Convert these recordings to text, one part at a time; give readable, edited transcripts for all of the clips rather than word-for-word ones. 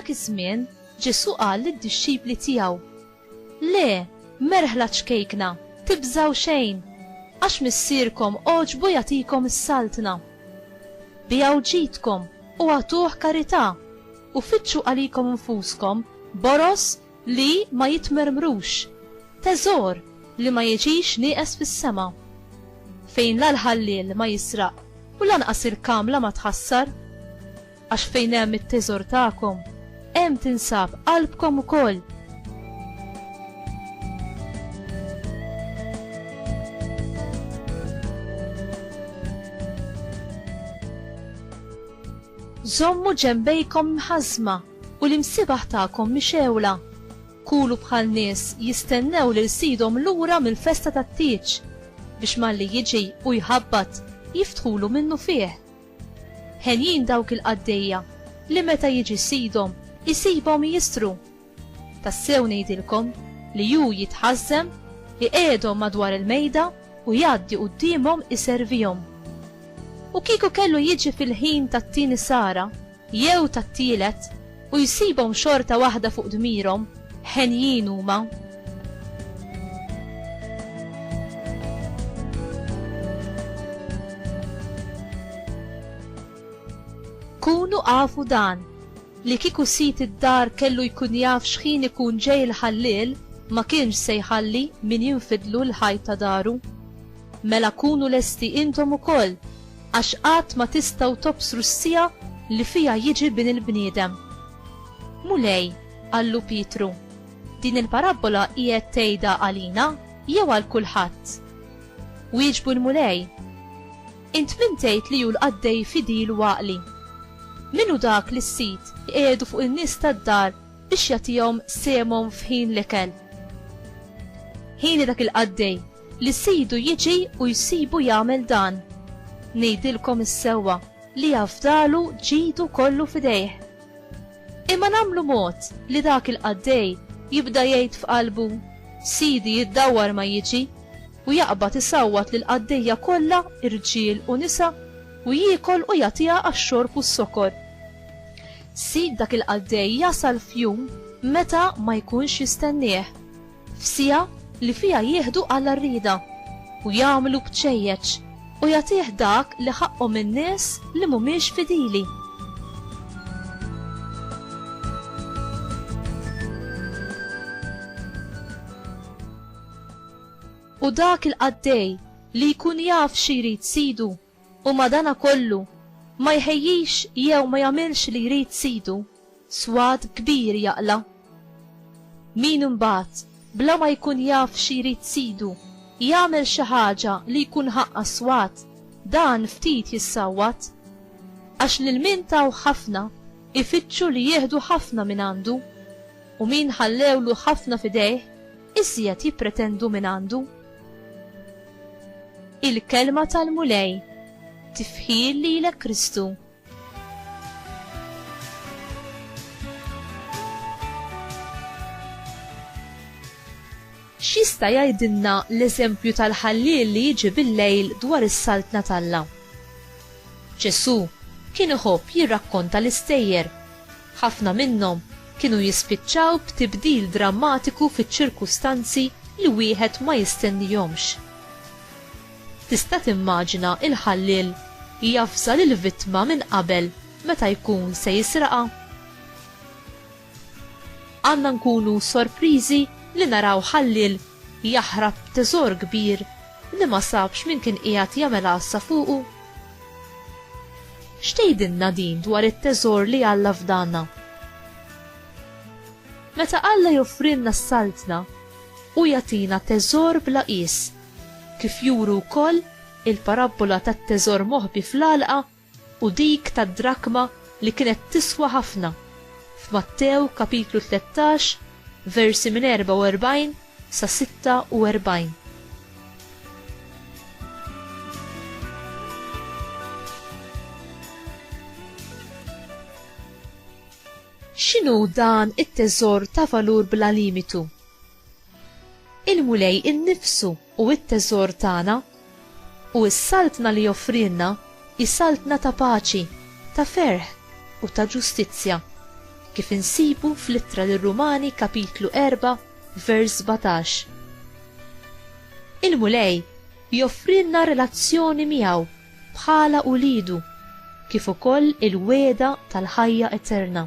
dak iż-żmien Ġesu qal lid-dixxipli tiegħu: Le, merħla ċkejkna, tibżgħu xejn, għax missierkom oġbu jagħtikom is-saltna. Bijaw ġidkom u għatuh karità u fitxu għalikom infuskom boros li ma jitmermrux, teżor li ma jiġix nieqes fis-sema, fejn l-ħallil ma jisraq u lanqas il-kamla ma tħassar, għax fejn hemm it-teżor tagħkom hemm tinsab qalbkom ukoll. Żommu ġembejkom mħażma u l-imsibaħ tagħkom mixewla. Kulu bħal nies jistennew lil sidhom lura mill-festa tat-tieġ biex malli jiġi u jħabbat jiftħulu minnu fih. Ħenjin dawk il-qaddejja li meta jiġi sidhom isibhom jistru. Tassew ngħidilkom li ju jitħażżem iqiegħdhom madwar il-mejda u jgħaddi qudiemhom iservihom. U kieku kellu jiġi fil-ħin tat-tieni sara jew tat-tielet u jsibhom xorta waħda fuq dmirhom, ħenjin huma. Kunu għafu dan li kieku sit id-dar kellu jkun jaf x'ħin ikun ġej il-ħallil ma kienx se jħalli min jinfidlu l-ħajt ta' daru. Mela kunu lesti intom ukoll għax qatt ma tistgħu tobsru s-sija li fija jiġi bin il-bniedem. Mulej, għallu Pietru, din il-parabola qiegħed tgħidha għalina jew għal kulħadd? Wieġbu l-mulej: Int min tgħid li hu l-qaddej fidil waqli? Minu dak li s-sit qiegħdu fuq in-nies tad-dar biex jagħtihom semhom f'ħin l-ikel? Ħin dak il-qaddej li sidu jiġi u jsibu jagħmel dan. Ngħidilkom is-sewwa li jafdalu ġidu kollu fidejh. Imma nagħmlu mod li dak il-qaddej jibda jgħid f'qalbu: Sidi jiddawwar ma jiġi, u jaqbad isawwat lil qaddejja kollha irġiel u nisa u jiekol u jagħtiha għax-xorb u s-sokor. Sid dak il-qaddej jasal f'jum meta ma jkunx jistennieh, f'sija li fiha jieħdu għall-arrieda u jagħmlu bċejjeċ u jagħtih dak li ħaqqhom in-nies li mhumiex fidili. U dak il-qaddej li jkun jaf xi jrid sidu u madankollu ma jħejjix jew ma jagħmilx li jrid sidu, swad kbir jaqla. Min imbagħad bla ma jkun jaf xi jrid sidu jagħmel xi ħaġa li jkun ħaqqa swat, dan ftit jissawwat, għax lil min taw ħafna ifittxu li jieħdu ħafna minn għandu, u min ħallewlu ħafna fidejh iżjed jippretendu minn għandu. Il-kelma tal-mulej, tifħil lilek Kristu. X'jista' jgħidilna l-eżempju tal-ħallil li jiġi bil-lejl dwar is-saltna Alla? Ġesu kien iħobb jirrakkonta l-istejjer. Ħafna minnhom kienu jispiċċaw b'tibdil drammatiku fiċ-ċirkustanzi li wieħed ma jistennihomx. Tista' timmaġina il-ħallil jafżal il-vittma minn qabel meta jkun se jisraqa. Għandna nkunu sorpriżi li naraw ħallil jaħrab teżor kbir li ma sabx min kien qiegħed jagħmel għassa fuqu. X'tgħidilna din dwar it-teżor li Alla fdana? Meta Alla joffrilna s-saltna u jagħtina teżor bla qis, kif juru wkoll il-parabola tat-teżor moħbi fl-għalqa u dik tad-drakma li kienet tiswa ħafna f'Mattew kapitlu 13 versi minn 44 sa 46. X'inhu dan it-teżor ta' valur bla limitu? Il-mulej innifsu u it-teżor tagħna u s-saltna li joffrilna is-saltna ta' paċi, ta' ferħ u ta' ġustizzja, kif insibu fl-ittra lir-Rumani kapitlu 4 vers 17. Il-mulej joffrilna relazzjoni miegħu bħala ulidu kif ukoll il-weda tal-ħajja eterna.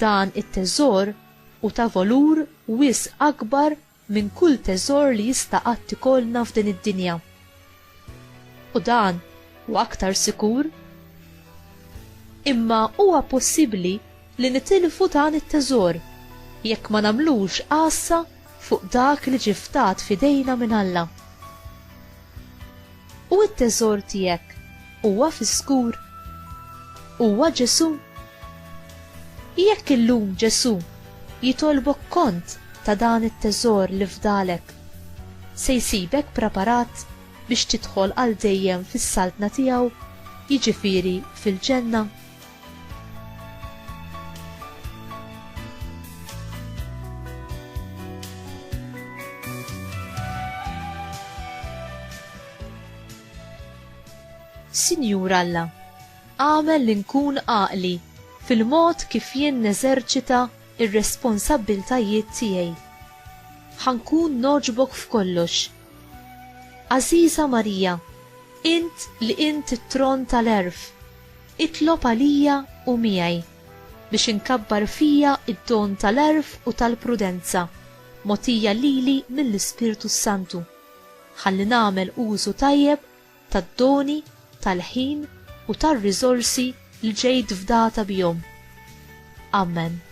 Dan it-teżor u ta' volur wisq akbar minn kull teżor li jista' qatt ikollna f'din id-dinja. U dan huwa aktar sikur. Imma huwa possibbli li nitilfu dan it-teżor jekk ma nagħmlux qassa fuq dak li ġiftat f'idejna minn Alla. U t-teżor tiegħek huwa fis-skur. Huwa Ġesu. Jekk illum Ġesu jitolbok kont ta' dan it-teżor li fdalek, se jsibek preparat biex tidħol għal dejjem fis-saltna tiegħu, jiġifieri fil-ġenna. Sinjur Alla, għamel li nkun għaqli fil-mod kif jien neżerċita ir-responsabbiltajiet tiegħi. Ħankun noġbok f'kollox. Għażiża Marija, int li int it-tron tal-erf, itlob għalija u miegħi biex inkabbar fija id-don tal-erf u tal-prudenza mogħtija lili mill-Ispirtu Santu, ħalli nagħmel użu tajjeb tad-doni, tal-ħin u tar-riżorsi li ġejt fdata bihom. Amen.